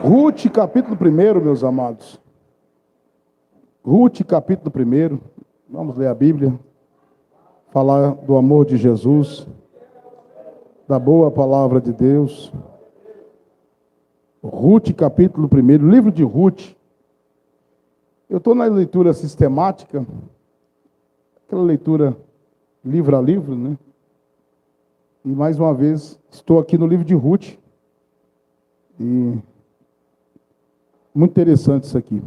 Ruth, capítulo 1, meus amados. Ruth, capítulo 1. Vamos ler a Bíblia. Falar do amor de Jesus, da boa palavra de Deus. Ruth, capítulo 1, livro de Ruth. Eu estou na leitura sistemática, aquela leitura livro a livro, né? E mais uma vez, estou aqui no livro de Ruth. E muito interessante isso aqui.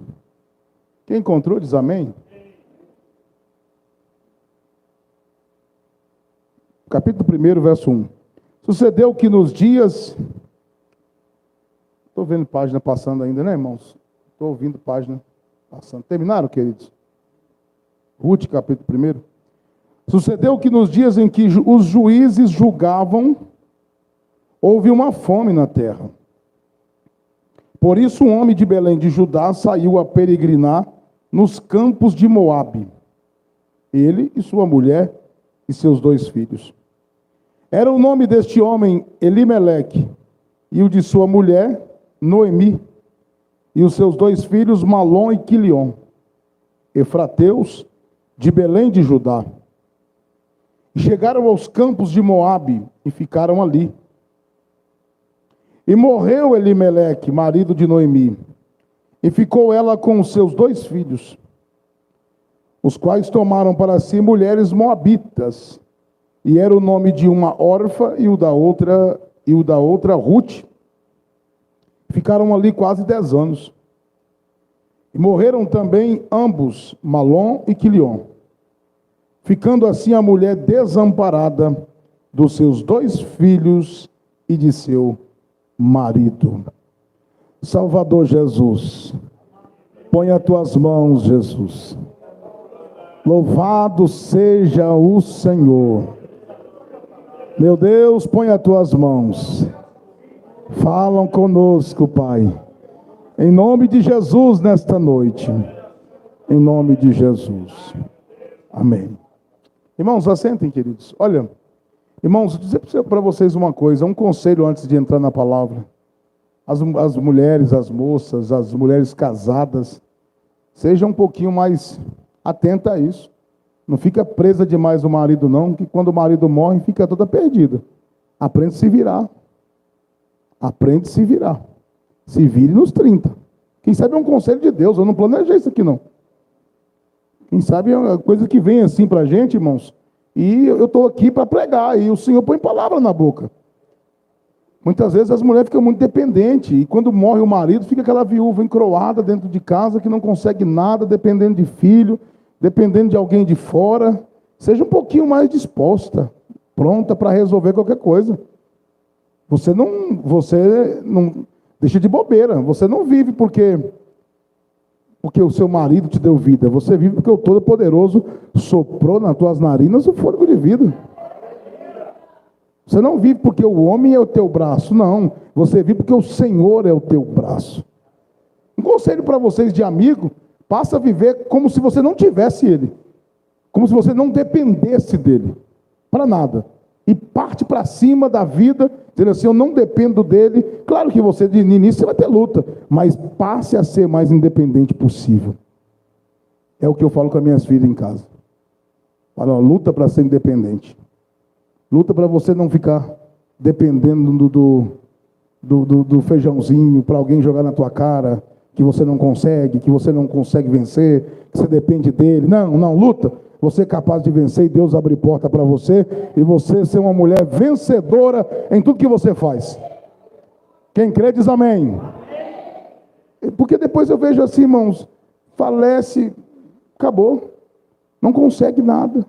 Quem encontrou, diz amém. Capítulo 1, verso 1. Sucedeu que nos dias... Estou vendo página passando ainda, né, irmãos? Estou ouvindo página passando. Terminaram, queridos? Ruth, capítulo 1. Sucedeu que nos dias em que os juízes julgavam, houve uma fome na terra. Por isso um homem de Belém de Judá saiu a peregrinar nos campos de Moabe. Ele e sua mulher e seus 2 filhos. Era o nome deste homem Elimeleque, e o de sua mulher Noemi, e os seus 2 filhos Malom e Quilion, efrateus de Belém de Judá. E chegaram aos campos de Moabe e ficaram ali. E morreu Elimeleque, marido de Noemi, e ficou ela com os seus 2 filhos, os quais tomaram para si mulheres moabitas, e era o nome de uma Orfa e o da outra Ruth. Ficaram ali quase 10 anos. E morreram também ambos, Malom e Quilion, ficando assim a mulher desamparada dos seus 2 filhos e de seu marido. Salvador Jesus, põe as tuas mãos, Jesus. Louvado seja o Senhor. Meu Deus, põe as tuas mãos. Falam conosco, Pai. Em nome de Jesus nesta noite. Em nome de Jesus. Amém. Irmãos, assentem, queridos. Olha, irmãos, vou dizer para vocês uma coisa, um conselho antes de entrar na palavra. As mulheres, as moças, as mulheres casadas, sejam um pouquinho mais atenta a isso. Não fica presa demais o marido, não, que quando o marido morre, fica toda perdida. Aprende a se virar. Aprende a se virar. Se vire nos 30. Quem sabe é um conselho de Deus, eu não planejei isso aqui, não. Quem sabe é uma coisa que vem assim para a gente, irmãos, e eu estou aqui para pregar, e o Senhor põe palavra na boca. Muitas vezes as mulheres ficam muito dependentes, e quando morre o marido, fica aquela viúva encroada dentro de casa, que não consegue nada, dependendo de filho, dependendo de alguém de fora. Seja um pouquinho mais disposta, pronta para resolver qualquer coisa. Você não deixa de bobeira, você não vive porque o seu marido te deu vida, você vive porque o Todo-Poderoso soprou nas tuas narinas o fôlego de vida. Você não vive porque o homem é o teu braço, não. Você vive porque o Senhor é o teu braço. Um conselho para vocês de amigo, passa a viver como se você não tivesse ele. Como se você não dependesse dele. Para nada. E parte para cima da vida, dizendo assim, eu não dependo dele. Claro que você, de início, você vai ter luta, mas passe a ser mais independente possível. É o que eu falo com as minhas filhas em casa. Falo, luta para ser independente. Luta para você não ficar dependendo do feijãozinho, para alguém jogar na tua cara, que você não consegue vencer, que você depende dele. Não, luta. Você é capaz de vencer e Deus abre porta para você, e você ser uma mulher vencedora em tudo que você faz. Quem crê diz amém. Porque depois eu vejo assim, irmãos, falece, acabou, não consegue nada.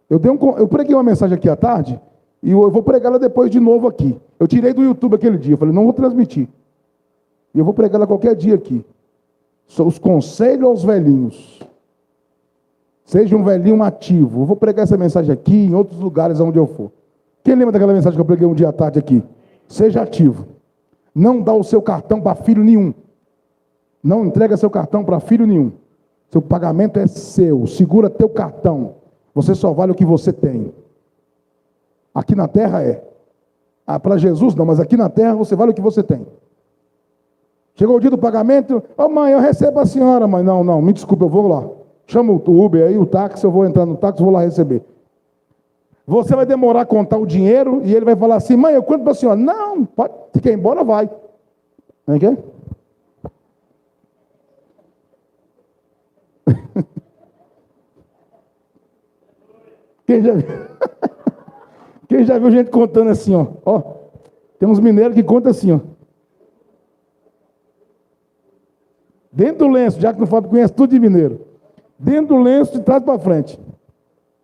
Eu preguei uma mensagem aqui à tarde, e eu vou pregá-la depois de novo aqui. Eu tirei do YouTube aquele dia, eu falei, não vou transmitir. E eu vou pregá-la qualquer dia aqui. São os conselhos aos velhinhos. Seja um velhinho ativo. Eu vou pregar essa mensagem aqui, em outros lugares onde eu for. Quem lembra daquela mensagem que eu preguei um dia à tarde aqui? Seja ativo. Não dá o seu cartão para filho nenhum. Não entrega seu cartão para filho nenhum. Seu pagamento é seu. Segura teu cartão. Você só vale o que você tem. Aqui na terra é. Para Jesus não, mas aqui na terra você vale o que você tem. Chegou o dia do pagamento, ô mãe, eu recebo a senhora, mãe. Não, não, me desculpe, eu vou lá. Chama o Uber aí, o táxi, eu vou entrar no táxi, vou lá receber. Você vai demorar a contar o dinheiro e ele vai falar assim, mãe, eu conto para a senhora. Não, pode, se quer ir embora, vai. Não é que é? Quem já viu gente contando assim, ó? Ó, tem uns mineiros que contam assim, ó. Dentro do lenço, já que não Fábio conhece tudo de mineiro. Dentro do lenço, de trás para frente.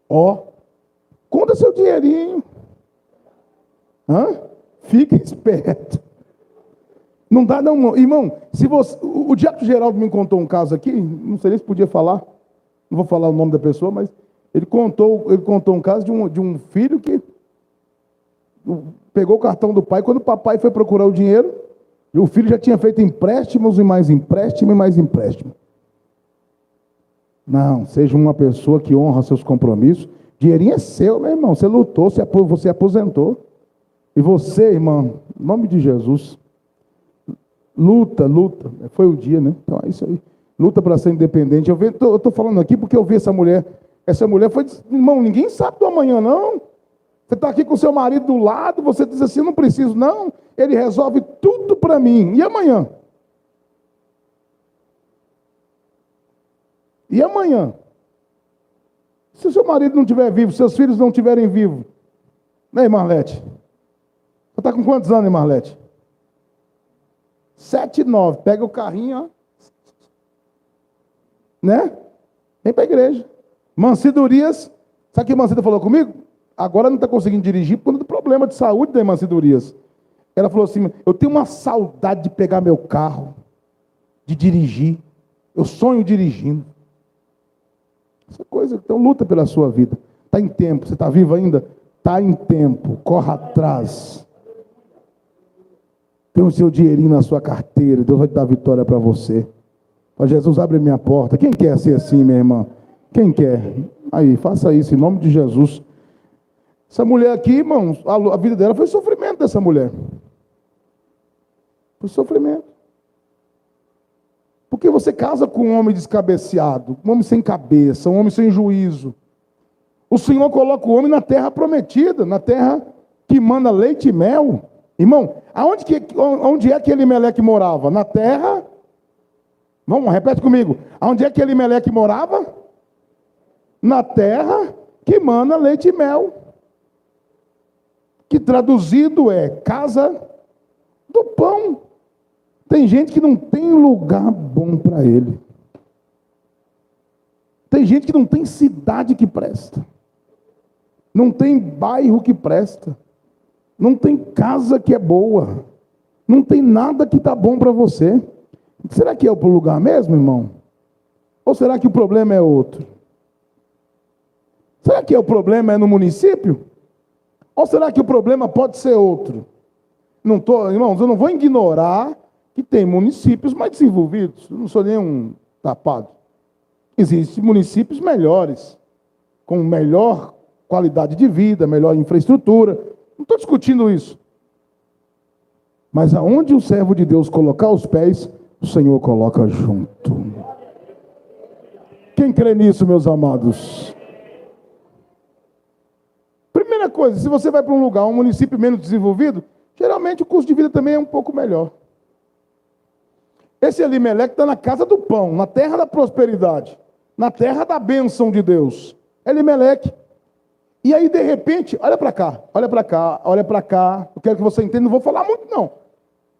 Ó, conta seu dinheirinho. Hã? Fica esperto. Não dá não, irmão. Se você, o diácono Geraldo me contou um caso aqui, não sei nem se podia falar, não vou falar o nome da pessoa, mas ele contou um caso de um filho que pegou o cartão do pai, quando o papai foi procurar o dinheiro, o filho já tinha feito empréstimos e mais empréstimo e mais empréstimo. Não, seja uma pessoa que honra seus compromissos. Dinheirinho é seu, meu irmão. Você lutou, você aposentou. E você, irmão, em nome de Jesus, luta. Foi o dia, né? Então é isso aí. Luta para ser independente. Eu estou falando aqui porque eu vi essa mulher. Essa mulher foi, irmão, ninguém sabe do amanhã, não. Você está aqui com seu marido do lado, você diz assim, não preciso, não. Ele resolve tudo para mim. E amanhã? E amanhã? Se o seu marido não estiver vivo, seus filhos não estiverem vivos, né, Marlete? Você está com quantos anos, Marlete? 7, 9. Pega o carrinho, ó. Né? Vem para a igreja. Mancidorias. Sabe o que a Mancida falou comigo? Agora não está conseguindo dirigir por causa do problema de saúde da Mancidorias. Ela falou assim, eu tenho uma saudade de pegar meu carro, de dirigir. Eu sonho dirigindo. Essa coisa, então luta pela sua vida. Está em tempo, você está vivo ainda? Está em tempo, corra atrás. Tem o seu dinheirinho na sua carteira, Deus vai te dar vitória para você. Fala, Jesus, abre minha porta. Quem quer ser assim, minha irmã? Quem quer? Aí, faça isso, em nome de Jesus. Essa mulher aqui, irmãos, a vida dela foi sofrimento dessa mulher. Foi sofrimento. Porque você casa com um homem descabeceado, um homem sem cabeça, um homem sem juízo. O Senhor coloca o homem na terra prometida, na terra que manda leite e mel. Irmão, onde é que Elimeleque morava? Na terra. Vamos, repete comigo. Onde é que Elimeleque morava? Na terra que mana leite e mel. Que traduzido é casa do pão. Tem gente que não tem lugar bom para ele. Tem gente que não tem cidade que presta. Não tem bairro que presta. Não tem casa que é boa. Não tem nada que está bom para você. Será que é o lugar mesmo, irmão? Ou será que o problema é outro? Será que o problema é no município? Ou será que o problema pode ser outro? Irmãos, eu não vou ignorar que tem municípios mais desenvolvidos. Eu não sou nenhum tapado. Existem municípios melhores, com melhor qualidade de vida, melhor infraestrutura. Não estou discutindo isso. Mas aonde o servo de Deus colocar os pés, o Senhor coloca junto. Quem crê nisso, meus amados? Primeira coisa, se você vai para um lugar, um município menos desenvolvido, geralmente o custo de vida também é um pouco melhor. Esse Elimeleque está na casa do pão, na terra da prosperidade, na terra da bênção de Deus. Elimeleque. E aí, de repente, olha para cá, olha para cá, olha para cá. Eu quero que você entenda, não vou falar muito, não.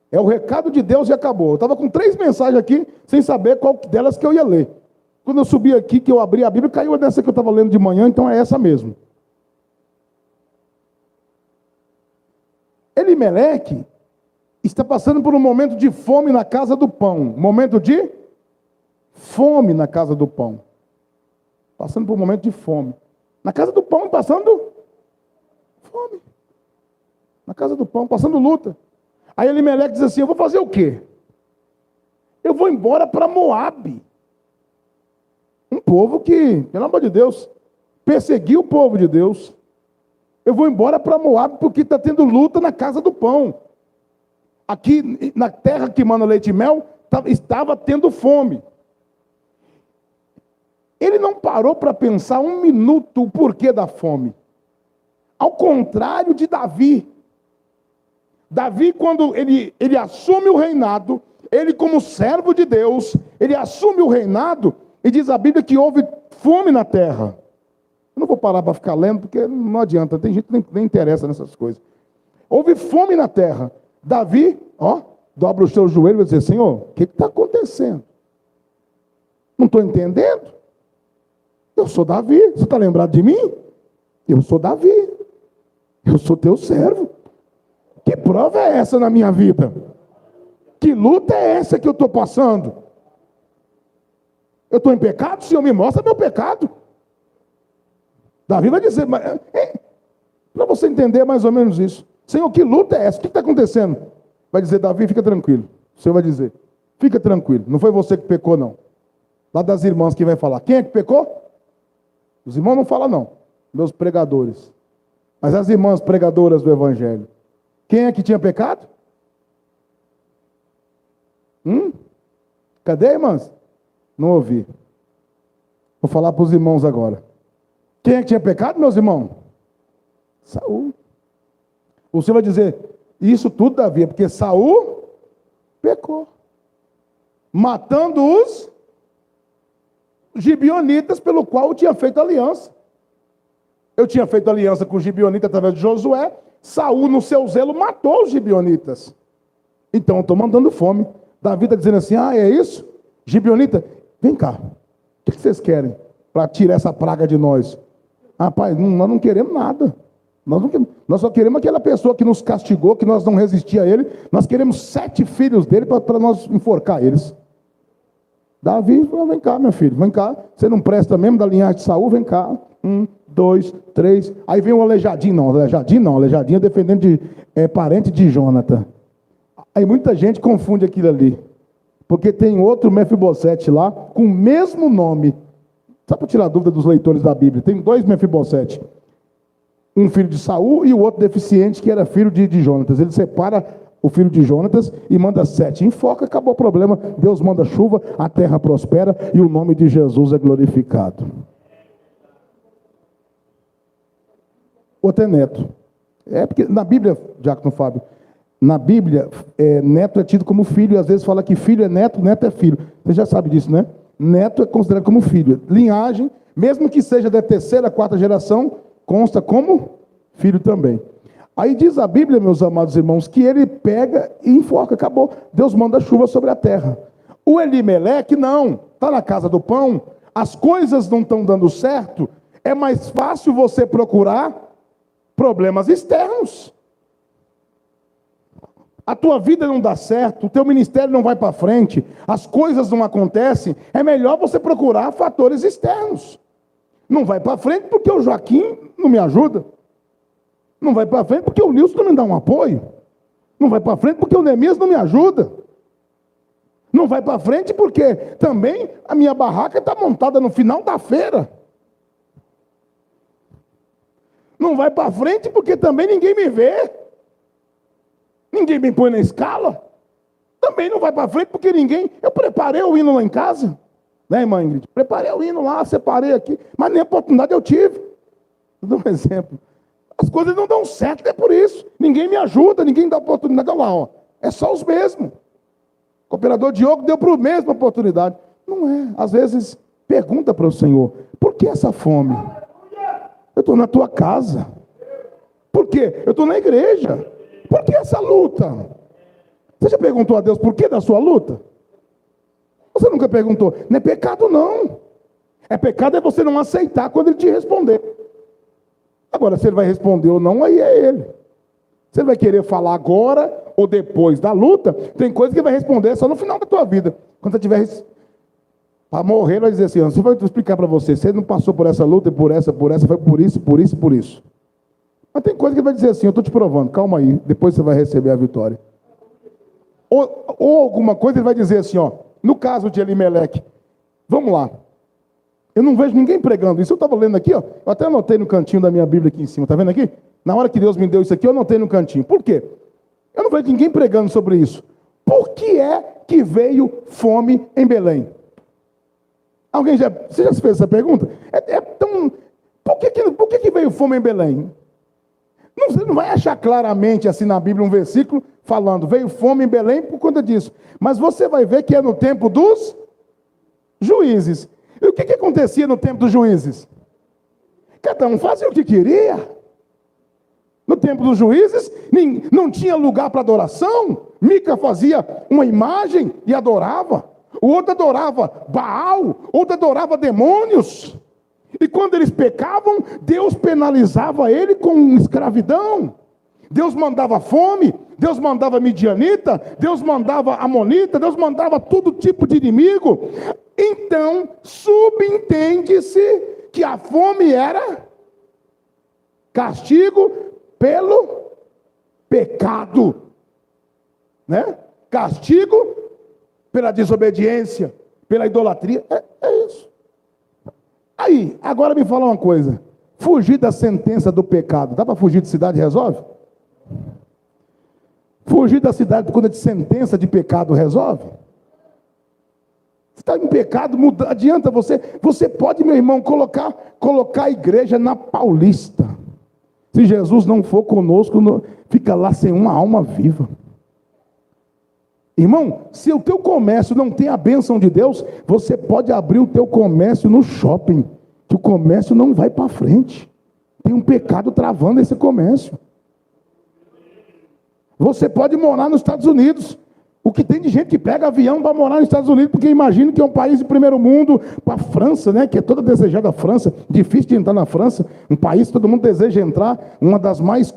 É o recado de Deus e acabou. Eu estava com 3 mensagens aqui, sem saber qual delas que eu ia ler. Quando eu subi aqui, que eu abri a Bíblia, caiu dessa que eu estava lendo de manhã, então é essa mesmo. Elimeleque está passando por um momento de fome na casa do pão. Momento de fome na casa do pão. Passando por um momento de fome. Na casa do pão, passando fome. Na casa do pão, passando luta. Aí Elimeleque diz assim, eu vou fazer o quê? Eu vou embora para Moabe. Um povo que, pelo amor de Deus, perseguiu o povo de Deus. Eu vou embora para Moabe porque está tendo luta na casa do pão. aqui na terra que mana leite e mel, estava tendo fome. Ele não parou para pensar um minuto o porquê da fome. Ao contrário de Davi. Davi, quando ele assume o reinado, ele como servo de Deus, ele assume o reinado e diz a Bíblia que houve fome na terra. Eu não vou parar para ficar lendo, porque não adianta, tem gente que nem interessa nessas coisas. Houve fome na terra. Davi, dobra os seus joelhos e diz, Senhor, o que está acontecendo? Não estou entendendo. Eu sou Davi, você está lembrado de mim? Eu sou Davi. Eu sou teu servo. Que prova é essa na minha vida? Que luta é essa que eu estou passando? Eu estou em pecado? Senhor, me mostra meu pecado. Davi vai dizer, para você entender mais ou menos isso. Senhor, que luta é essa? O que está acontecendo? Vai dizer, Davi, fica tranquilo. O Senhor vai dizer, fica tranquilo. Não foi você que pecou, não. Lá das irmãs que vai falar. Quem é que pecou? Os irmãos não falam, não. Meus pregadores. Mas as irmãs pregadoras do Evangelho. Quem é que tinha pecado? Cadê, irmãs? Não ouvi. Vou falar para os irmãos agora. Quem é que tinha pecado, meus irmãos? Saul. O Senhor vai dizer, isso tudo, Davi, é porque Saul pecou. Matando os gibeonitas, pelo qual eu tinha feito aliança. Eu tinha feito aliança com os gibeonitas através de Josué. Saul, no seu zelo, matou os gibeonitas. Então eu estou mandando fome. Davi está dizendo assim, é isso? Gibeonita, vem cá. O que vocês querem para tirar essa praga de nós? Rapaz, nós não queremos nada. Nós só queremos aquela pessoa que nos castigou, que nós não resistia a ele. Nós queremos 7 filhos dele para nós enforcar eles. Davi, vem cá, meu filho, vem cá. Você não presta mesmo da linhagem de Saul? Vem cá. 1, 2, 3. Aí vem o Aleijadinho, Aleijadinho é defendendo parente de Jonathan. Aí muita gente confunde aquilo ali. Porque tem outro Mefibosete lá, com o mesmo nome. Só para tirar a dúvida dos leitores da Bíblia. Tem 2 Mefibosete. Um filho de Saul e o outro deficiente, que era filho de Jonatas. Ele separa o filho de Jonatas e manda 7. Enfoca, acabou o problema. Deus manda chuva, a terra prospera e o nome de Jesus é glorificado. Outro é neto. É porque na Bíblia, Diácono Fábio, na Bíblia, neto é tido como filho, e às vezes fala que filho é neto, neto é filho. Você já sabe disso, né? Neto é considerado como filho. Linhagem, mesmo que seja da 3ª, 4ª geração, consta como filho também. Aí diz a Bíblia, meus amados irmãos, que ele pega e enfoca, acabou. Deus manda chuva sobre a terra. O Elimeleque, não. Está na casa do pão, as coisas não estão dando certo, é mais fácil você procurar problemas externos. A tua vida não dá certo, o teu ministério não vai para frente, as coisas não acontecem, é melhor você procurar fatores externos. Não vai para frente porque o Joaquim não me ajuda. Não vai para frente porque o Nilson não me dá um apoio. Não vai para frente porque o Neemias não me ajuda. Não vai para frente porque também a minha barraca está montada no final da feira. Não vai para frente porque também ninguém me vê. Ninguém me põe na escala. Também não vai para frente porque ninguém... Eu preparei o hino lá em casa. Né, irmã Ingrid? Preparei o hino lá, separei aqui. Mas nem oportunidade eu tive. Vou dar um exemplo. As coisas não dão certo, é por isso. Ninguém me ajuda, ninguém dá oportunidade. Olha lá, ó. É só os mesmos. O cooperador Diogo deu para o mesmo oportunidade. Não é. Às vezes, pergunta para o Senhor, por que essa fome? Eu estou na tua casa. Por quê? Eu estou na igreja. Por que essa luta? Você já perguntou a Deus por que da sua luta? Você nunca perguntou. Não é pecado, não. É pecado é você não aceitar quando ele te responder. Agora, se ele vai responder ou não, aí é ele. Se ele vai querer falar agora ou depois da luta, tem coisa que ele vai responder só no final da tua vida. Quando você tiver para morrer, ele vai dizer assim, você vai explicar para você, você não passou por essa luta e por essa, foi por isso, por isso, por isso. Mas tem coisa que ele vai dizer assim, eu estou te provando, calma aí, depois você vai receber a vitória. Ou alguma coisa ele vai dizer assim, ó, no caso de Elimeleque, vamos lá. Eu não vejo ninguém pregando isso. Eu estava lendo aqui, ó, eu até anotei no cantinho da minha Bíblia aqui em cima, está vendo aqui? Na hora que Deus me deu isso aqui, eu anotei no cantinho. Por quê? Eu não vejo ninguém pregando sobre isso. Por que é que veio fome em Belém? Você já se fez essa pergunta? Por que veio fome em Belém? Você não vai achar claramente assim na Bíblia um versículo falando, veio fome em Belém por conta disso. Mas você vai ver que é no tempo dos juízes. E o que acontecia no tempo dos juízes? Cada um fazia o que queria. No tempo dos juízes, não tinha lugar para adoração. Mica fazia uma imagem e adorava. O outro adorava Baal, outro adorava demônios. E quando eles pecavam, Deus penalizava ele com escravidão. Deus mandava fome, Deus mandava midianita, Deus mandava amonita, Deus mandava todo tipo de inimigo. Então, subentende-se que a fome era castigo pelo pecado, né? Castigo pela desobediência, pela idolatria, é isso. Aí, agora me fala uma coisa, fugir da sentença do pecado, dá para fugir de cidade resolve? Fugir da cidade por conta de sentença de pecado resolve? Você está em pecado, adianta você pode, meu irmão, colocar a igreja na Paulista. Se Jesus não for conosco, fica lá sem uma alma viva. Irmão, se o teu comércio não tem a bênção de Deus, você pode abrir o teu comércio no shopping, que o comércio não vai para frente. Tem um pecado travando esse comércio. Você pode morar nos Estados Unidos. O que tem de gente que pega avião para morar nos Estados Unidos, porque imagina que é um país de primeiro mundo, para a França, né, que é toda desejada a França, difícil de entrar na França, um país que todo mundo deseja entrar, uma das mais,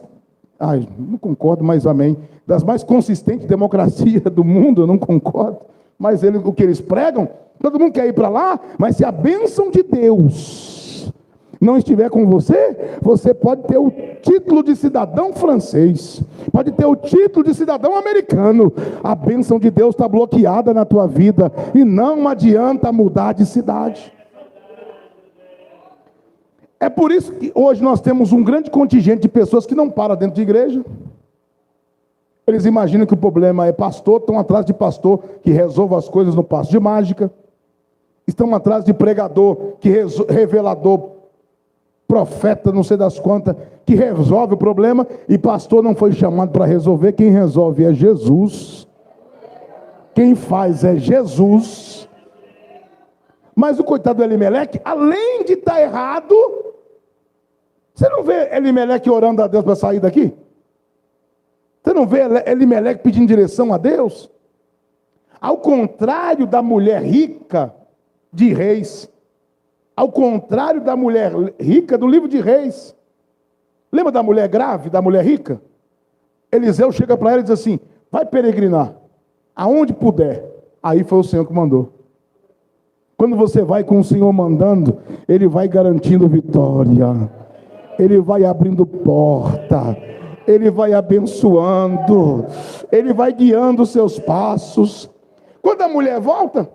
não concordo, mas amém, das mais consistentes democracias do mundo, eu não concordo, mas o que eles pregam, todo mundo quer ir para lá, mas se a bênção de Deus não estiver com você, você pode ter o título de cidadão francês, pode ter o título de cidadão americano, a bênção de Deus está bloqueada na tua vida, e não adianta mudar de cidade. É por isso que hoje nós temos um grande contingente de pessoas que não param dentro de igreja. Eles imaginam que o problema é pastor, estão atrás de pastor que resolva as coisas no passo de mágica, estão atrás de pregador, revelador, profeta, não sei das quantas, que resolve o problema, e pastor não foi chamado para resolver, quem resolve é Jesus, quem faz é Jesus. Mas o coitado do Elimeleque, além de estar errado, você não vê Elimeleque orando a Deus para sair daqui? Você não vê Elimeleque pedindo direção a Deus? Ao contrário da mulher rica de Reis, ao contrário da mulher rica do livro de Reis, lembra da mulher grave, da mulher rica? Eliseu chega para ela e diz assim, vai peregrinar, aonde puder. Aí foi o Senhor que mandou. Quando você vai com o Senhor mandando, Ele vai garantindo vitória, Ele vai abrindo porta, Ele vai abençoando, Ele vai guiando os seus passos. Quando a mulher volta,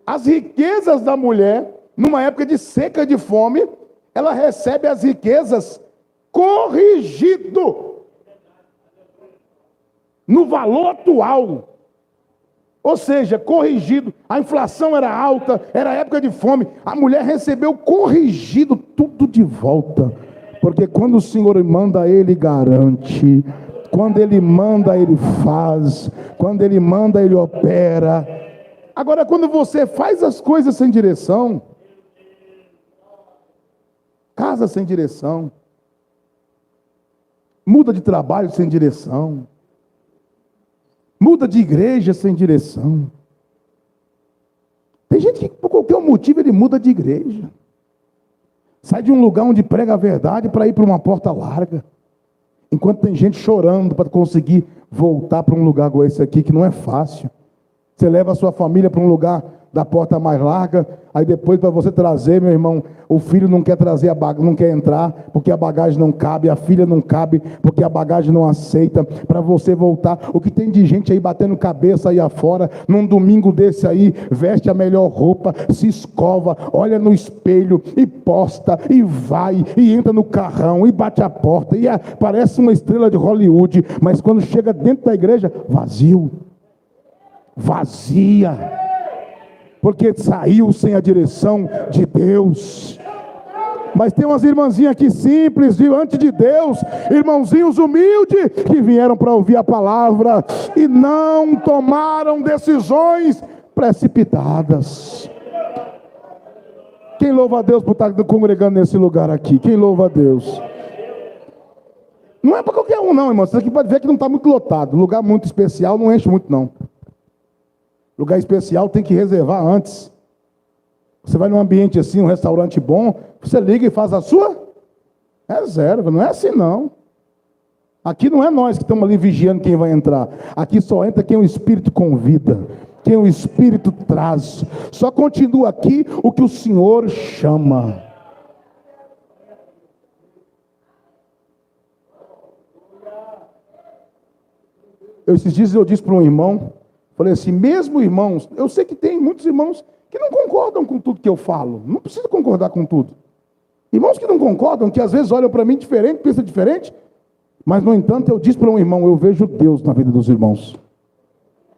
as riquezas da mulher, numa época de seca, de fome, ela recebe as riquezas corrigido no valor atual. Ou seja, corrigido. A inflação era alta, era época de fome. A mulher recebeu corrigido tudo de volta. Porque quando o Senhor manda, Ele garante. Quando Ele manda, Ele faz. Quando Ele manda, Ele opera. Agora, quando você faz as coisas sem direção, casa sem direção, muda de trabalho sem direção, muda de igreja sem direção. Tem gente que por qualquer motivo ele muda de igreja, sai de um lugar onde prega a verdade para ir para uma porta larga, enquanto tem gente chorando para conseguir voltar para um lugar como esse aqui, que não é fácil. Você leva a sua família para um lugar da porta mais larga, aí depois para você trazer, meu irmão, o filho não quer trazer não quer entrar, porque a bagagem não cabe, a filha não cabe, porque a bagagem não aceita, para você voltar. O que tem de gente aí batendo cabeça aí afora, num domingo desse aí, veste a melhor roupa, se escova, olha no espelho, e posta, e vai, e entra no carrão, e bate a porta, e parece uma estrela de Hollywood, mas quando chega dentro da igreja, vazio, vazia, porque saiu sem a direção de Deus. Mas tem umas irmãzinhas aqui simples, diante de Deus, irmãozinhos humildes, que vieram para ouvir a palavra, e não tomaram decisões precipitadas. Quem louva a Deus por estar congregando nesse lugar aqui? Quem louva a Deus? Não é para qualquer um não, irmão, você aqui pode ver que não está muito lotado, lugar muito especial não enche muito não. Lugar especial tem que reservar antes. Você vai num ambiente assim, um restaurante bom, você liga e faz a sua reserva. Não é assim não. Aqui não é nós que estamos ali vigiando quem vai entrar. Aqui só entra quem o Espírito convida, quem o Espírito traz. Só continua aqui o que o Senhor chama. Esses dias eu disse para um irmão, falei assim, mesmo irmãos, eu sei que tem muitos irmãos que não concordam com tudo que eu falo. Não precisa concordar com tudo. Irmãos que não concordam, que às vezes olham para mim diferente, pensam diferente, mas no entanto eu disse para um irmão, eu vejo Deus na vida dos irmãos.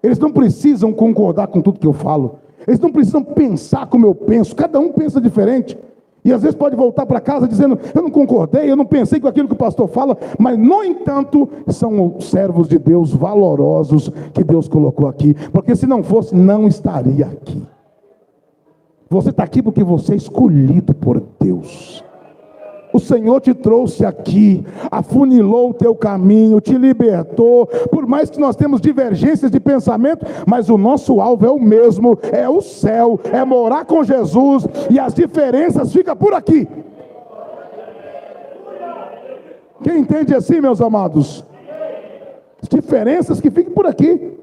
Eles não precisam concordar com tudo que eu falo. Eles não precisam pensar como eu penso. Cada um pensa diferente. E às vezes pode voltar para casa dizendo, eu não concordei, eu não pensei com aquilo que o pastor fala, mas no entanto, são os servos de Deus valorosos que Deus colocou aqui, porque se não fosse, não estaria aqui. Você está aqui porque você é escolhido por Deus. O Senhor te trouxe aqui, afunilou o teu caminho, te libertou, por mais que nós temos divergências de pensamento, mas o nosso alvo é o mesmo, é o céu, é morar com Jesus, e as diferenças ficam por aqui. Quem entende assim, meus amados? As diferenças que ficam por aqui.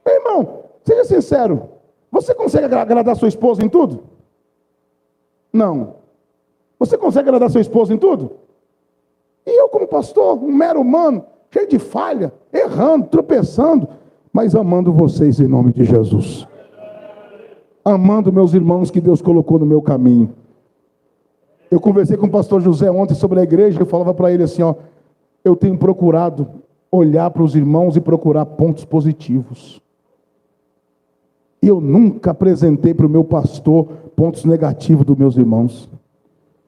Meu irmão, seja sincero, você consegue agradar sua esposa em tudo? Não. Você consegue agradar sua esposa em tudo? E eu como pastor, um mero humano, cheio de falha, errando, tropeçando, mas amando vocês em nome de Jesus. Amando meus irmãos que Deus colocou no meu caminho. Eu conversei com o pastor José ontem sobre a igreja, eu falava para ele assim, ó, eu tenho procurado olhar para os irmãos e procurar pontos positivos. E eu nunca apresentei para o meu pastor pontos negativos dos meus irmãos.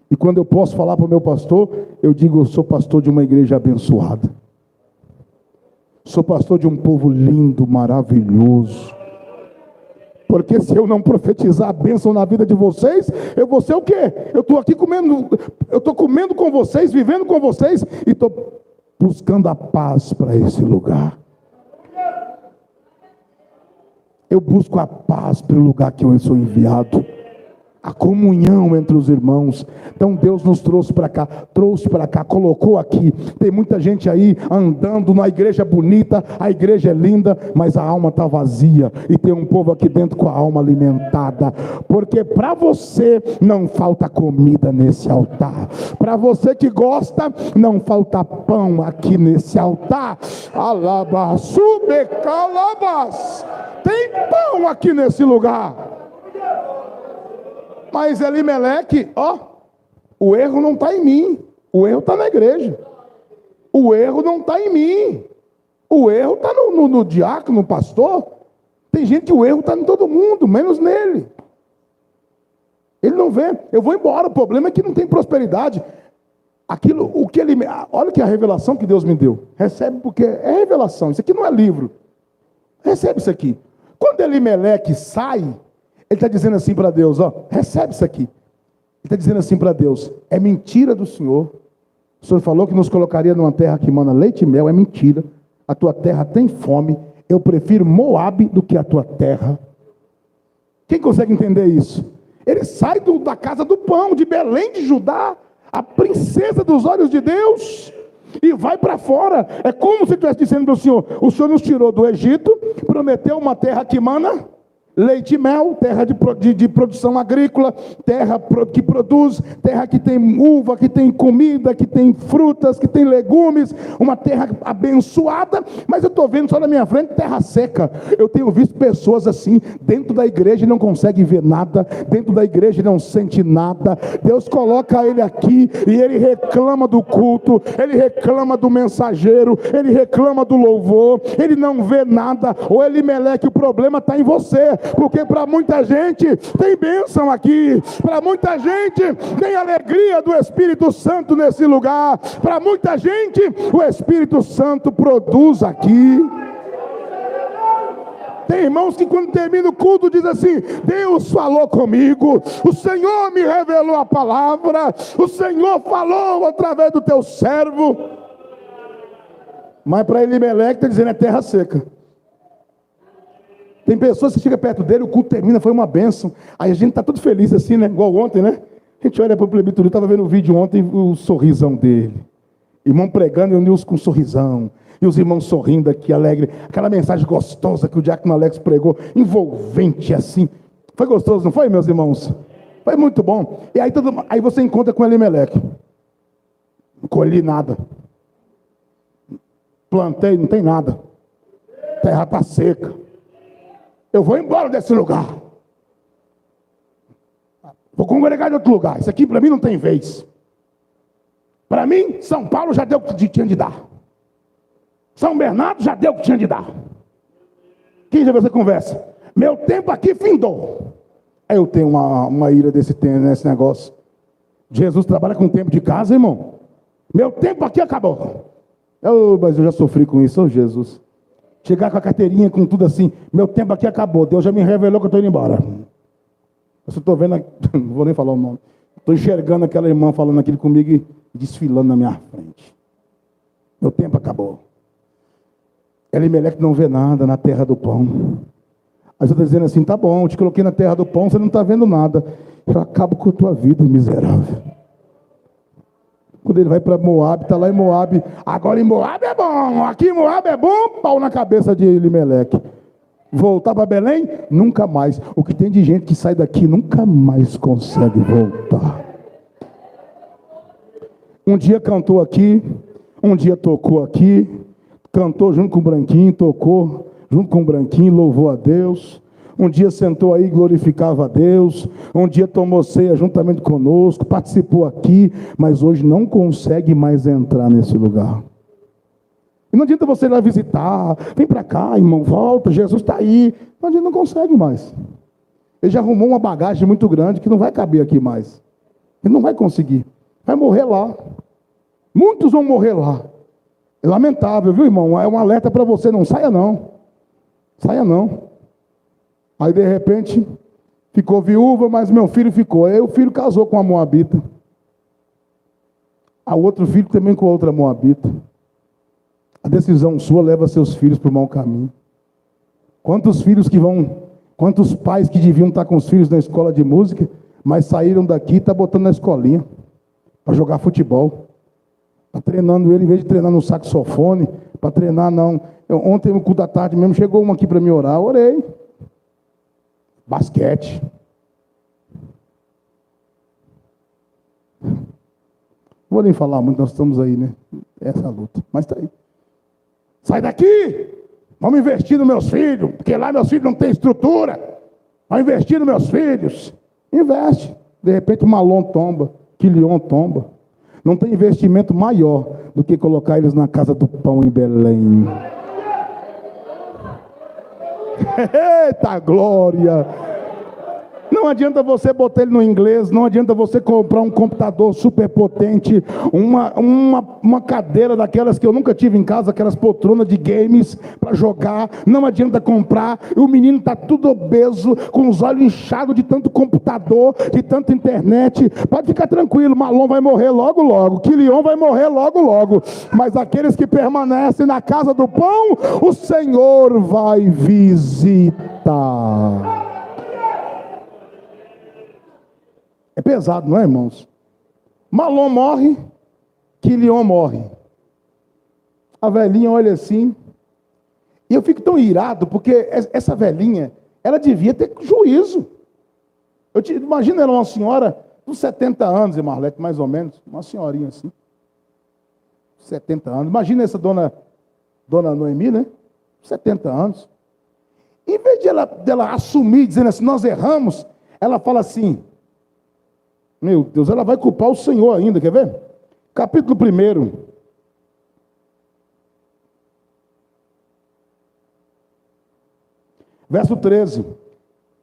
E quando eu posso falar para o meu pastor, eu digo, eu sou pastor de uma igreja abençoada. Sou pastor de um povo lindo, maravilhoso. Porque se eu não profetizar a bênção na vida de vocês, eu vou ser o quê? Eu estou aqui comendo, eu estou comendo com vocês, vivendo com vocês, e estou buscando a paz para esse lugar. Eu busco a paz para o lugar que eu sou enviado. A comunhão entre os irmãos. Então Deus nos trouxe para cá, colocou aqui. Tem muita gente aí andando na igreja bonita, a igreja é linda, mas a alma está vazia. E tem um povo aqui dentro com a alma alimentada. Porque para você não falta comida nesse altar. Para você que gosta, não falta pão aqui nesse altar. Alabasubecalabas. Tem pão aqui nesse lugar. Mas Elimeleque, ó, o erro não está em mim, o erro está na igreja. O erro não está em mim, o erro está no diácono, no pastor. Tem gente que o erro está em todo mundo, menos nele. Ele não vê, eu vou embora, o problema é que não tem prosperidade. Olha que a revelação que Deus me deu, recebe porque é revelação, isso aqui não é livro. Recebe isso aqui. Quando Elimeleque sai, ele está dizendo assim para Deus, ó, recebe isso aqui. Ele está dizendo assim para Deus, é mentira do Senhor. O Senhor falou que nos colocaria numa terra que mana leite e mel, é mentira. A tua terra tem fome, eu prefiro Moabe do que a tua terra. Quem consegue entender isso? Ele sai da casa do pão, de Belém de Judá, a princesa dos olhos de Deus, e vai para fora. É como se estivesse dizendo para o Senhor nos tirou do Egito, prometeu uma terra que mana leite e mel, terra de produção agrícola, terra que produz, terra que tem uva, que tem comida, que tem frutas, que tem legumes, uma terra abençoada. Mas eu estou vendo só na minha frente terra seca. Eu tenho visto pessoas assim, dentro da igreja e não consegue ver nada, dentro da igreja e não sente nada. Deus coloca ele aqui e ele reclama do culto, ele reclama do mensageiro, ele reclama do louvor, ele não vê nada. Ou Elimeleque, o problema está em você. Porque para muita gente tem bênção aqui, para muita gente tem alegria do Espírito Santo nesse lugar, para muita gente o Espírito Santo produz aqui. Tem irmãos que quando termina o culto diz assim: Deus falou comigo, o Senhor me revelou a palavra, o Senhor falou através do teu servo. Mas para Elimeleque está dizendo é terra seca. Tem pessoas que chegam perto dele, o culto termina, foi uma bênção. Aí a gente está tudo feliz assim, né? Igual ontem, né? A gente olha para o Plebito, eu estava vendo o vídeo ontem, o sorrisão dele. Irmão pregando e o Nilson com um sorrisão. E os irmãos sorrindo aqui, alegre. Aquela mensagem gostosa que o diácono Alex pregou, envolvente assim. Foi gostoso, não foi, meus irmãos? Foi muito bom. E aí você encontra com Elimeleque. Não colhi nada. Plantei, não tem nada. A terra está seca. Eu vou embora desse lugar. Vou congregar em outro lugar. Isso aqui para mim não tem vez. Para mim, São Paulo já deu o que tinha de dar. São Bernardo já deu o que tinha de dar. Quem já você conversa? Meu tempo aqui findou. Aí eu tenho uma ira desse negócio. Jesus trabalha com o tempo de casa, irmão. Meu tempo aqui acabou. Mas eu já sofri com isso, ô Jesus. Chegar com a carteirinha, com tudo assim, meu tempo aqui acabou, Deus já me revelou que eu estou indo embora. Eu só estou vendo, não vou nem falar o nome, estou enxergando aquela irmã falando aquilo comigo e desfilando na minha frente. Meu tempo acabou. Elimeleque não vê nada na terra do pão. Aí você está dizendo assim, tá bom, eu te coloquei na terra do pão, você não está vendo nada. Eu acabo com a tua vida, miserável. Quando ele vai para Moab, está lá em Moab. Agora em Moab é bom, aqui em Moab é bom, pau na cabeça de Elimeleque. Voltar para Belém? Nunca mais. O que tem de gente que sai daqui nunca mais consegue voltar. Um dia cantou aqui, um dia tocou aqui, cantou junto com o Branquinho, tocou junto com o Branquinho, louvou a Deus. Um dia sentou aí e glorificava a Deus. Um dia tomou ceia juntamente conosco, participou aqui, mas hoje não consegue mais entrar nesse lugar. E não adianta você ir lá visitar, vem para cá, irmão, volta, Jesus está aí. Não adianta, não consegue mais. Ele já arrumou uma bagagem muito grande que não vai caber aqui mais. Ele não vai conseguir. Vai morrer lá. Muitos vão morrer lá. É lamentável, viu, irmão? É um alerta para você, não saia não. Saia não. Aí de repente, ficou viúva, mas meu filho ficou. Aí o filho casou com uma moabita. A outro filho também com outra moabita. A decisão sua leva seus filhos para o mau caminho. Quantos pais que deviam estar com os filhos na escola de música, mas saíram daqui e estão botando na escolinha, para jogar futebol. Está treinando ele, em vez de treinar no saxofone, para treinar não. Ontem, no culto da tarde mesmo, chegou uma aqui para me orar, orei. Basquete. Não vou nem falar muito, nós estamos aí, né? Essa luta, mas está aí. Sai daqui! Vamos investir nos meus filhos, porque lá meus filhos não têm estrutura. Vamos investir nos meus filhos. Investe. De repente o Malon tomba, Quilion tomba. Não tem investimento maior do que colocar eles na casa do pão em Belém. Eita glória! Não adianta você botar ele no inglês, não adianta você comprar um computador super potente, uma cadeira daquelas que eu nunca tive em casa, aquelas poltronas de games para jogar. Não adianta comprar, e o menino está tudo obeso, com os olhos inchados de tanto computador, de tanta internet. Pode ficar tranquilo, Malon vai morrer logo logo, Quilion vai morrer logo logo, mas aqueles que permanecem na casa do pão, o Senhor vai visitar. É pesado, não é, irmãos? Malon morre, Quilion morre. A velhinha olha assim, e eu fico tão irado, porque essa velhinha, ela devia ter juízo. Imagina ela uma senhora uns 70 anos, Marlete, mais ou menos, uma senhorinha assim, 70 anos. Imagina essa dona Noemi, né? 70 anos. Em vez dela assumir, dizendo assim, nós erramos, ela fala assim, meu Deus, ela vai culpar o Senhor ainda, quer ver? Capítulo 1. Verso 13.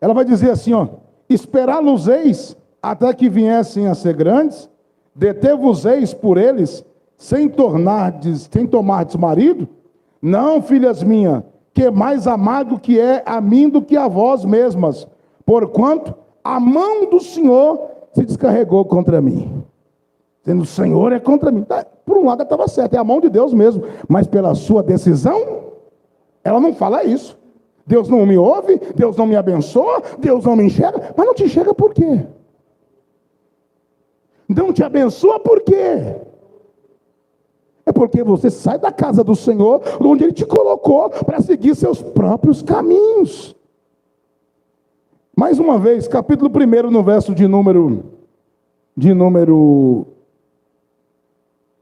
Ela vai dizer assim, ó, esperá-los-eis até que viessem a ser grandes, deter-vos-eis por eles, sem tomardes marido? Não, filhas minhas, que mais amado que é a mim do que a vós mesmas, porquanto a mão do Senhor se descarregou contra mim. Dizendo, o Senhor é contra mim. Por um lado ela estava certa, é a mão de Deus mesmo, mas pela sua decisão, ela não fala isso. Deus não me ouve, Deus não me abençoa, Deus não me enxerga, mas não te enxerga por quê? Não te abençoa por quê? É porque você sai da casa do Senhor, onde Ele te colocou, para seguir seus próprios caminhos. Mais uma vez, capítulo 1, no verso de número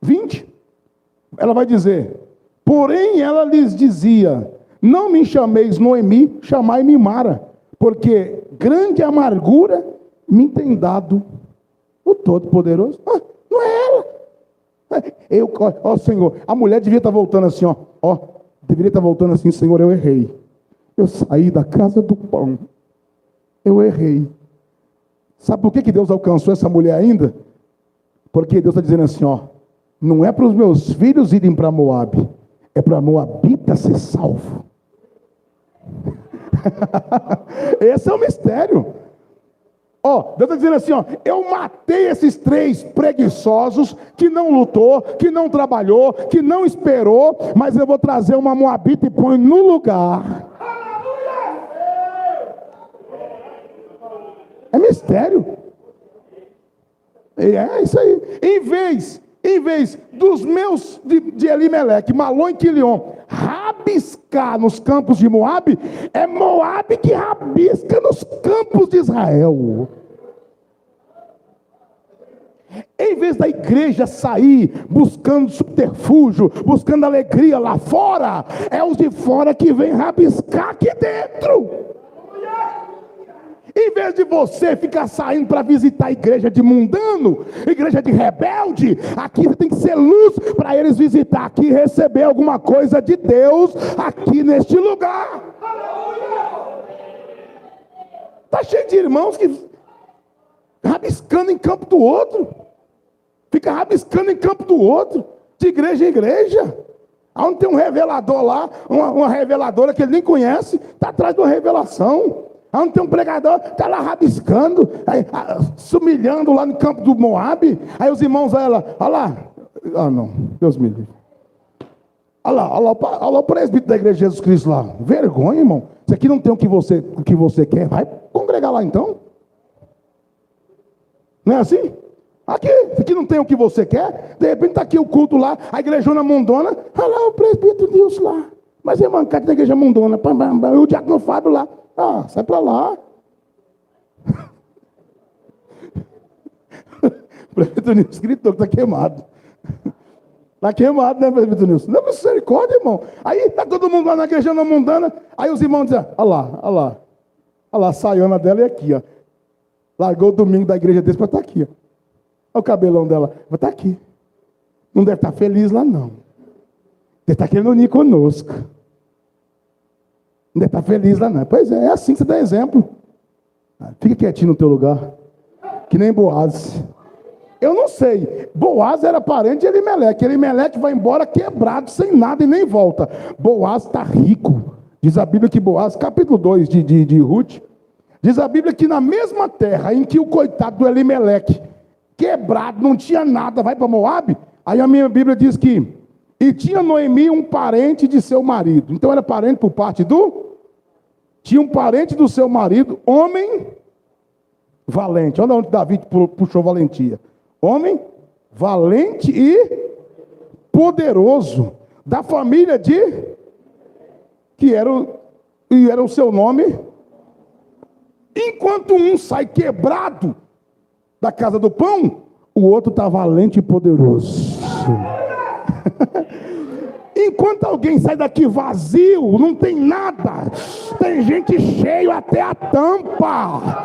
20, ela vai dizer, porém ela lhes dizia, não me chameis Noemi, chamai-me Mara, porque grande amargura me tem dado o Todo-Poderoso. Não é ela. Ó Senhor, a mulher devia estar voltando assim, deveria estar voltando assim, Senhor, eu errei. Eu saí da casa do pão. Eu errei. Sabe por que Deus alcançou essa mulher ainda? Porque Deus está dizendo assim, não é para os meus filhos irem para Moabe, é para Moabita ser salvo. Esse é o mistério. Deus está dizendo assim, eu matei esses 3 preguiçosos, que não lutou, que não trabalhou, que não esperou, mas eu vou trazer uma Moabita e põe no lugar. É mistério. É isso aí. Em vez dos meus de Elimeleque, Malom e Quilion, rabiscar nos campos de Moabe, é Moabe que rabisca nos campos de Israel. Em vez da igreja sair buscando subterfúgio, buscando alegria lá fora, é os de fora que vêm rabiscar aqui dentro. Em vez de você ficar saindo para visitar a igreja de mundano, igreja de rebelde, aqui você tem que ser luz para eles visitar aqui e receber alguma coisa de Deus aqui neste lugar. Está cheio de irmãos que rabiscando em campo do outro, fica rabiscando em campo do outro, de igreja em igreja. Onde tem um revelador lá, uma reveladora que ele nem conhece, está atrás de uma revelação. Onde tem um pregador, está lá rabiscando, se humilhando lá no campo do Moabe. Aí os irmãos, olha lá, não, Deus me livre. Olha lá o presbítero da igreja de Jesus Cristo lá. Vergonha, irmão. Isso aqui não tem o que você quer. Vai congregar lá então. Não é assim? Aqui não tem o que você quer. De repente está aqui o culto lá, a igrejona mundona. Olha lá o presbítero Nilson lá. Mas é mancado da igreja mundona. O diácono Fábio lá. Sai para lá. O presbítero Nilson gritou que está queimado. Está queimado, né, presbítero Nilson? Não é misericórdia, irmão. Aí está todo mundo lá na igreja mundana. Aí os irmãos dizem, olha lá, a saiona dela é aqui, Largou o domingo da igreja desse para estar aqui, Olha o cabelão dela. Vai estar aqui. Não deve estar feliz lá, não. Deve estar querendo unir conosco. Não deve estar feliz lá, não. Pois é assim que você dá exemplo. Fica quietinho no teu lugar. Que nem Boaz. Eu não sei. Boaz era parente de Elimeleque. Elimeleque vai embora quebrado, sem nada e nem volta. Boaz está rico. Diz a Bíblia que Boaz, capítulo 2 de Ruth, diz a Bíblia que na mesma terra em que o coitado do Elimeleque, quebrado, não tinha nada, vai para Moabe. Aí a minha Bíblia diz que e tinha Noemi um parente de seu marido. Então era parente por parte tinha um parente do seu marido, homem valente. Olha onde Davi puxou valentia. Homem valente e poderoso. Da família que era o seu nome, Enquanto um sai quebrado da casa do pão, o outro está valente e poderoso. Enquanto alguém sai daqui vazio, não tem nada, tem gente cheio até a tampa.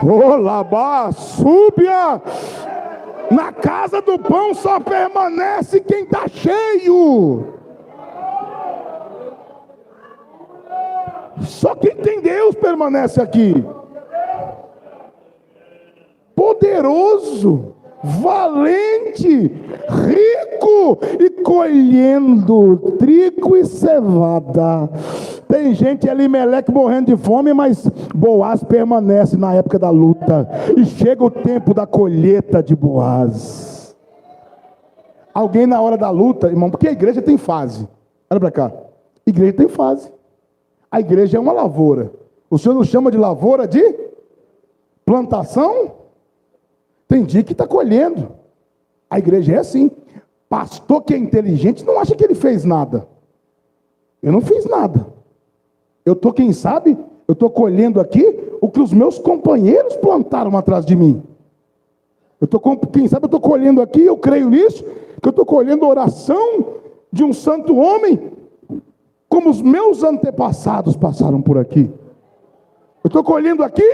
Olá, súbia. Na casa do pão só permanece quem está cheio. Só quem tem Deus permanece aqui. Poderoso, valente, rico e colhendo trigo e cevada. Tem gente ali, Meleque, morrendo de fome, mas Boaz permanece na época da luta. E chega o tempo da colheita de Boaz. Alguém na hora da luta, irmão, porque a igreja tem fase. Olha para cá. Igreja tem fase. A igreja é uma lavoura. O Senhor nos chama de lavoura de plantação. Tem dia que está colhendo. A igreja é assim. Pastor que é inteligente não acha que ele fez nada. Eu não fiz nada. Eu estou, quem sabe, eu estou colhendo aqui o que os meus companheiros plantaram atrás de mim. Quem sabe eu estou colhendo aqui, eu creio nisso, que eu estou colhendo a oração de um santo homem, como os meus antepassados passaram por aqui. Eu estou colhendo aqui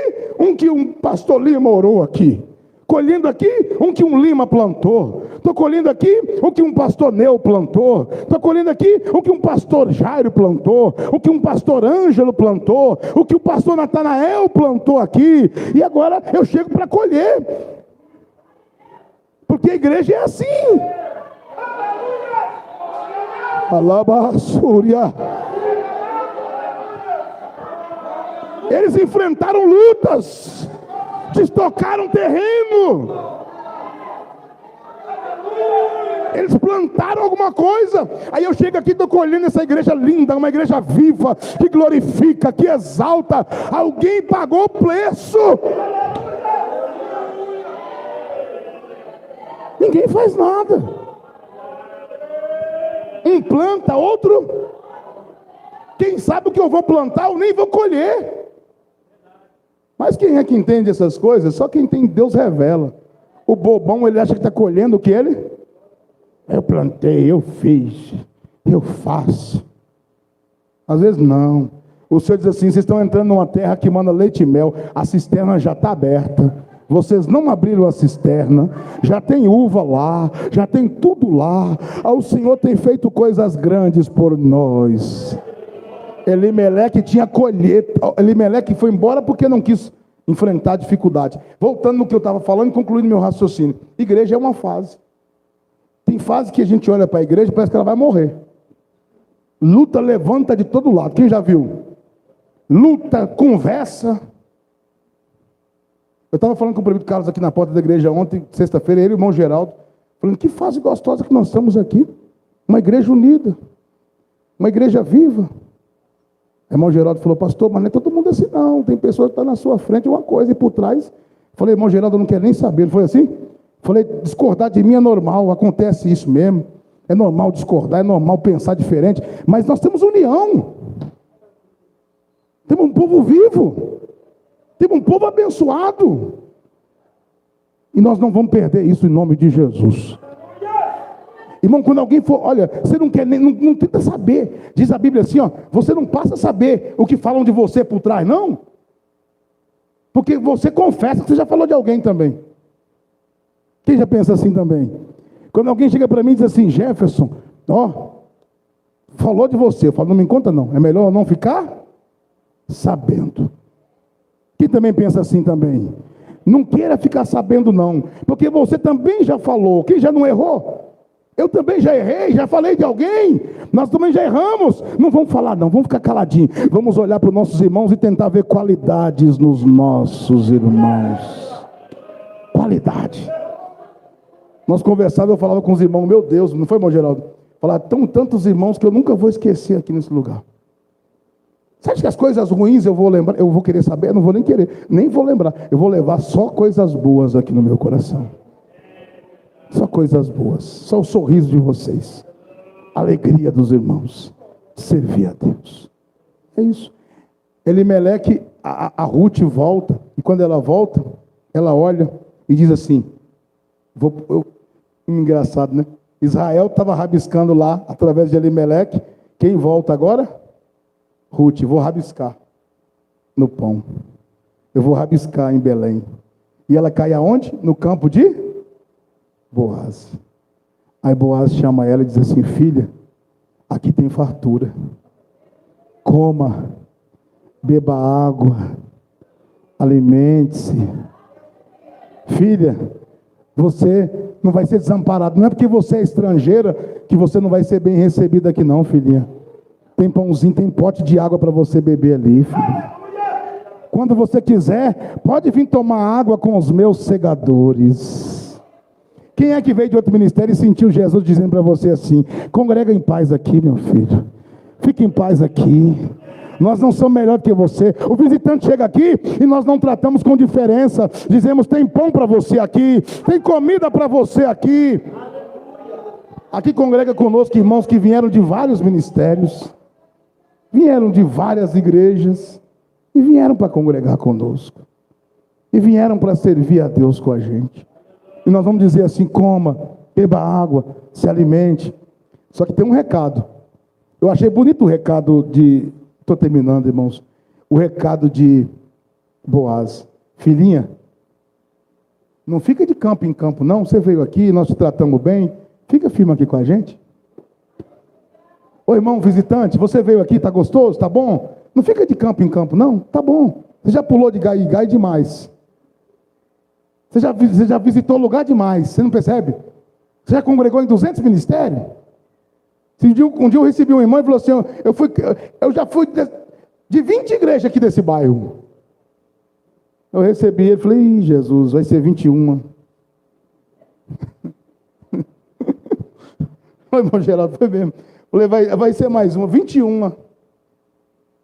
que um pastor Lima orou aqui. Colhendo aqui que um Lima plantou. Estou colhendo aqui que um pastor Neu plantou. Estou colhendo aqui que um pastor Jairo plantou. O que um pastor Ângelo plantou. O que o pastor Natanael plantou aqui. E agora eu chego para colher. Porque a igreja é assim. Alabassúria. Eles enfrentaram lutas. Destocaram terreno. Eles plantaram alguma coisa. Aí eu chego aqui, estou colhendo essa igreja linda, uma igreja viva, que glorifica, que exalta. Alguém pagou o preço. Ninguém faz nada. Um planta, outro. Quem sabe o que eu vou plantar, eu nem vou colher. Mas quem é que entende essas coisas? Só quem tem Deus revela. O bobão, ele acha que está colhendo o que ele? Eu plantei, eu fiz, eu faço. Às vezes não. O Senhor diz assim: vocês estão entrando numa terra que manda leite e mel. A cisterna já está aberta. Vocês não abriram a cisterna. Já tem uva lá, já tem tudo lá. O Senhor tem feito coisas grandes por nós. Elimeleque tinha colheita. Elimeleque foi embora porque não quis enfrentar dificuldade. Voltando no que eu estava falando e concluindo meu raciocínio. Igreja é uma fase. Tem fase que a gente olha para a igreja e parece que ela vai morrer. Luta levanta de todo lado. Quem já viu? Luta, conversa. Eu estava falando com o prefeito Carlos aqui na porta da igreja ontem, sexta-feira, ele e o irmão Geraldo, falando: que fase gostosa que nós estamos aqui. Uma igreja unida. Uma igreja viva. O irmão Geraldo falou: pastor, mas não é todo mundo assim não. Tem pessoas que estão na sua frente uma coisa e por trás. Falei: irmão Geraldo, eu não quero nem saber. Ele foi assim? Falei: discordar de mim é normal, acontece isso mesmo. É normal discordar, é normal pensar diferente. Mas nós temos união. Temos um povo vivo. Temos um povo abençoado. E nós não vamos perder isso em nome de Jesus. Irmão, quando alguém for, olha, você não quer nem, não tenta saber. Diz a Bíblia assim, ó, você não passa a saber o que falam de você por trás, não. Porque você confessa que você já falou de alguém também. Quem já pensa assim também? Quando alguém chega para mim e diz assim: Jefferson, ó, falou de você. Eu falo: não me conta não, é melhor eu não ficar sabendo. Quem também pensa assim também? Não queira ficar sabendo não, porque você também já falou. Quem já não errou? Eu também já errei, já falei de alguém. Nós também já erramos. Não vamos falar não, vamos ficar caladinhos. Vamos olhar para os nossos irmãos e tentar ver qualidades nos nossos irmãos. Qualidade. Nós conversávamos, eu falava com os irmãos: meu Deus, não foi, irmão Geraldo? Falar: tantos irmãos que eu nunca vou esquecer aqui nesse lugar. Você acha que as coisas ruins eu vou lembrar? Eu vou querer saber? Eu não vou nem querer, nem vou lembrar. Eu vou levar só coisas boas aqui no meu coração. Só coisas boas, só o sorriso de vocês, a alegria dos irmãos, servir a Deus. É isso. Elimeleque, a Ruth volta, e quando ela volta, ela olha e diz assim, engraçado, né? Israel estava rabiscando lá, através de Elimeleque, quem volta agora? Ruth, vou rabiscar no pão. Eu vou rabiscar em Belém. E ela cai aonde? No campo de Boaz. Aí Boaz chama ela e diz assim, filha, aqui tem fartura. Coma, beba água, alimente-se. Filha, você não vai ser desamparado. Não é porque você é estrangeira que você não vai ser bem recebida aqui não, filhinha. Tem pãozinho, tem pote de água para você beber ali, filha. Quando você quiser, pode vir tomar água com os meus segadores. Quem é que veio de outro ministério e sentiu Jesus dizendo para você assim, congrega em paz aqui, meu filho. Fique em paz aqui. Nós não somos melhor que você. O visitante chega aqui e nós não tratamos com diferença. Dizemos, tem pão para você aqui, tem comida para você aqui. Aqui congrega conosco irmãos que vieram de vários ministérios, vieram de várias igrejas, e vieram para congregar conosco. E vieram para servir a Deus com a gente. E nós vamos dizer assim, coma, beba água, se alimente. Só que tem um recado. Eu achei bonito o recado de... Estou terminando, irmãos. O recado de Boaz. Filhinha, não fica de campo em campo, não. Você veio aqui, nós te tratamos bem. Fica firme aqui com a gente. Ô irmão visitante, você veio aqui, está gostoso, está bom? Não fica de campo em campo, não. Tá bom. Você já pulou de gai em gai demais. Você já visitou lugar demais. Você não percebe? Você já congregou em 200 ministérios? Um dia eu recebi uma irmã e falou assim, eu já fui de 20 igrejas aqui desse bairro. Eu recebi ele e falei, ih, Jesus, vai ser 21. Falei, irmão Geraldo, foi mesmo. Falei, vai ser mais uma, 21.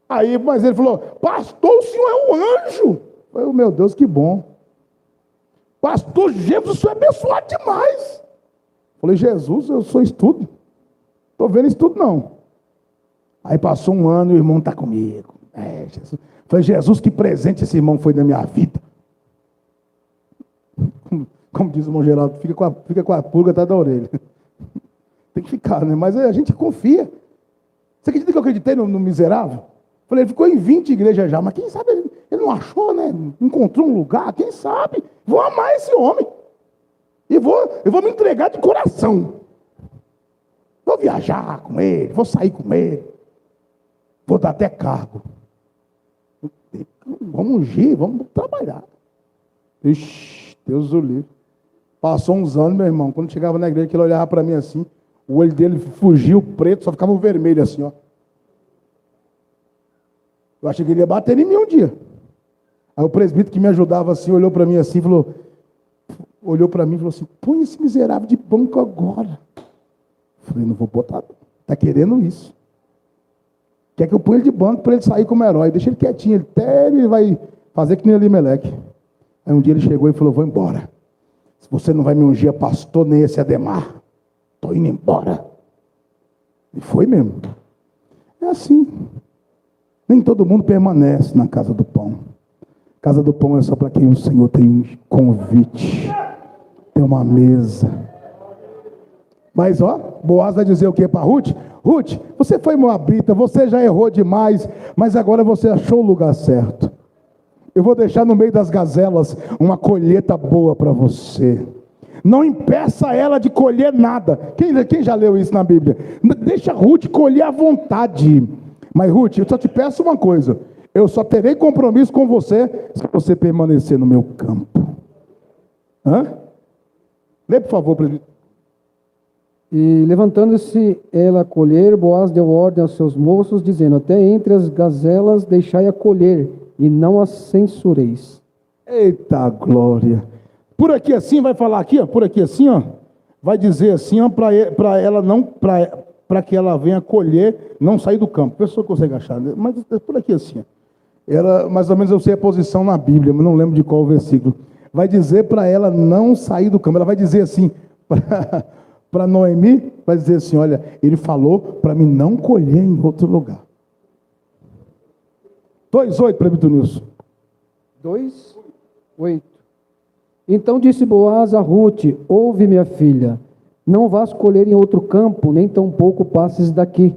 Aí, mas ele falou, pastor, o senhor é um anjo. Eu falei, meu Deus, que bom. Pastor Jesus, o senhor é abençoado demais. Falei, Jesus, eu sou isso tudo. Estou vendo isso tudo não. Aí passou um ano e o irmão está comigo. Jesus. Falei, Jesus, que presente esse irmão foi na minha vida. Como diz o irmão Geraldo, fica com a pulga atrás da orelha. Tem que ficar, né? Mas a gente confia. Você acredita que eu acreditei no miserável? Falei, ele ficou em 20 igrejas já, mas quem sabe ele não achou, né? Encontrou um lugar, quem sabe? Vou amar esse homem. E vou me entregar de coração. Vou viajar com ele, vou sair com ele. Vou dar até cargo. Vamos ungir, vamos trabalhar. Ixi, Deus o livre. Passou uns anos, meu irmão, quando chegava na igreja, que ele olhava para mim assim, o olho dele fugiu preto, só ficava vermelho assim, ó. Eu achei que ele ia bater em mim um dia. Aí o presbítero que me ajudava assim, olhou para mim assim, olhou para mim e falou assim, põe esse miserável de banco agora. Eu falei, não vou botar, está querendo isso. Quer que eu ponha ele de banco para ele sair como herói, deixa ele quietinho, até ele vai fazer que nem Elimeleque. Aí um dia ele chegou e falou, vou embora. Se você não vai me ungir a pastor, nem esse Ademar, estou indo embora. E foi mesmo. É assim. Nem todo mundo permanece na casa do pão. Casa do pão é só para quem o Senhor tem convite. Tem uma mesa. Mas Boaz vai dizer o que para Ruth? Ruth, você foi moabita, você já errou demais, mas agora você achou o lugar certo. Eu vou deixar no meio das gazelas uma colheita boa para você. Não impeça ela de colher nada. Quem já leu isso na Bíblia? Deixa Ruth colher à vontade. Mas Ruth, eu só te peço uma coisa. Eu só terei compromisso com você se você permanecer no meu campo. Lê, por favor, presbítero. E levantando-se ela a colher, Boaz deu ordem aos seus moços, dizendo, até entre as gazelas deixai a colher, e não as censureis. Eita glória! Por aqui assim, vai falar aqui, ó, por aqui assim, ó, vai dizer assim, ó, para ela não, para que ela venha colher, não sair do campo. A pessoa consegue achar, né? Mas por aqui assim, ó. Ela, mais ou menos eu sei a posição na Bíblia, mas não lembro de qual versículo. Vai dizer para ela não sair do campo. Ela vai dizer assim, para Noemi, vai dizer assim, olha, ele falou para mim não colher em outro lugar. 2:8, presbítero Nilson. 2:8. Então disse Boaz a Ruth: ouve, minha filha, não vás colher em outro campo, nem tampouco passes daqui,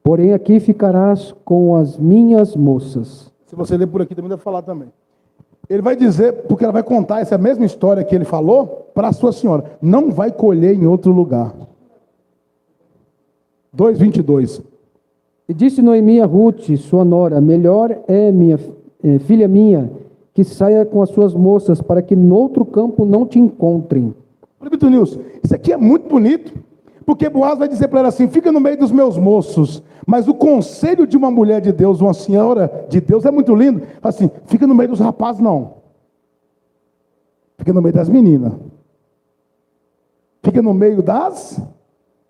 porém aqui ficarás com as minhas moças. Se você ler por aqui também deve falar também. Ele vai dizer, porque ela vai contar essa mesma história que ele falou para a sua senhora. Não vai colher em outro lugar. 2:22. E disse Noemi a Ruth, sua nora: melhor é, filha minha, que saia com as suas moças, para que noutro campo não te encontrem. Presbítero Nilson, isso aqui é muito bonito, porque Boaz vai dizer para ela assim: fica no meio dos meus moços. Mas o conselho de uma mulher de Deus, uma senhora de Deus, é muito lindo. Fala assim: fica no meio dos rapazes, não. Fica no meio das meninas. Fica no meio das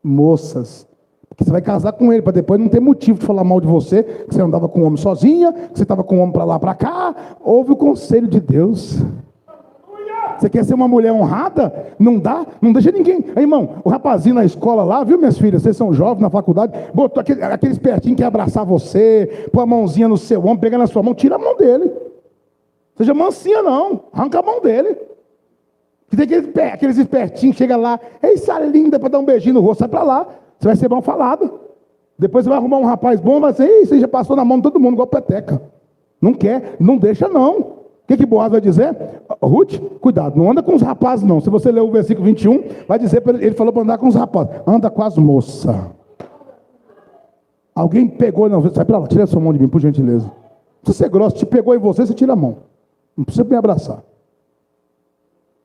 moças. Porque você vai casar com ele, para depois não ter motivo de falar mal de você, que você andava com um homem sozinha, que você estava com um homem para lá, para cá. Ouve o conselho de Deus. Você quer ser uma mulher honrada? Não dá? Não deixa ninguém. Aí, irmão, o rapazinho na escola lá, viu, minhas filhas? Vocês são jovens na faculdade, botou aquele espertinho que quer abraçar você, põe a mãozinha no seu ombro, pega na sua mão, tira a mão dele. Seja mansinha, não. Arranca a mão dele. Tem aqueles espertinhos que chegam lá, ei, essa linda, para dar um beijinho no rosto, sai para lá. Você vai ser mal falado. Depois você vai arrumar um rapaz bom, vai dizer: ei, você já passou na mão de todo mundo, igual peteca. Não quer, não deixa, não. O que Boaz vai dizer? Ruth, cuidado, não anda com os rapazes, não. Se você ler o versículo 21, vai dizer, ele falou para andar com os rapazes. Anda com as moças. Alguém pegou, não, sai para lá, tira a sua mão de mim, por gentileza. Se você é grosso, te pegou em você tira a mão. Não precisa me abraçar.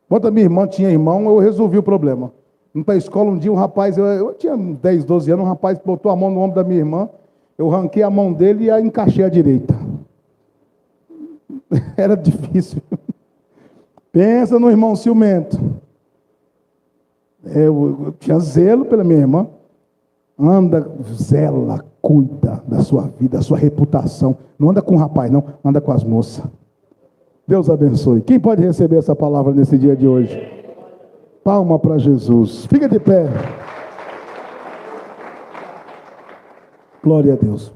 Quando a minha irmã tinha irmão, eu resolvi o problema. Indo para a escola, um dia um rapaz, eu tinha 10, 12 anos, um rapaz botou a mão no ombro da minha irmã, eu ranquei a mão dele e a encaixei à direita. Era difícil. Pensa no irmão ciumento. Eu tinha zelo pela minha irmã. Anda, zela, cuida da sua vida, da sua reputação. Não anda com o rapaz, não. Anda com as moças. Deus abençoe. Quem pode receber essa palavra nesse dia de hoje? Palma para Jesus. Fica de pé. Glória a Deus.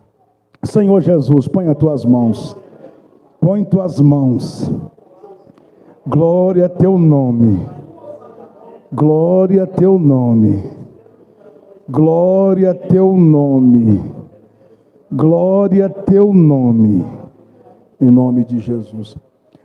Senhor Jesus, põe as tuas mãos. Põe tuas mãos. Glória a teu nome. Glória a teu nome. Glória a teu nome. Glória a teu nome. Em nome de Jesus.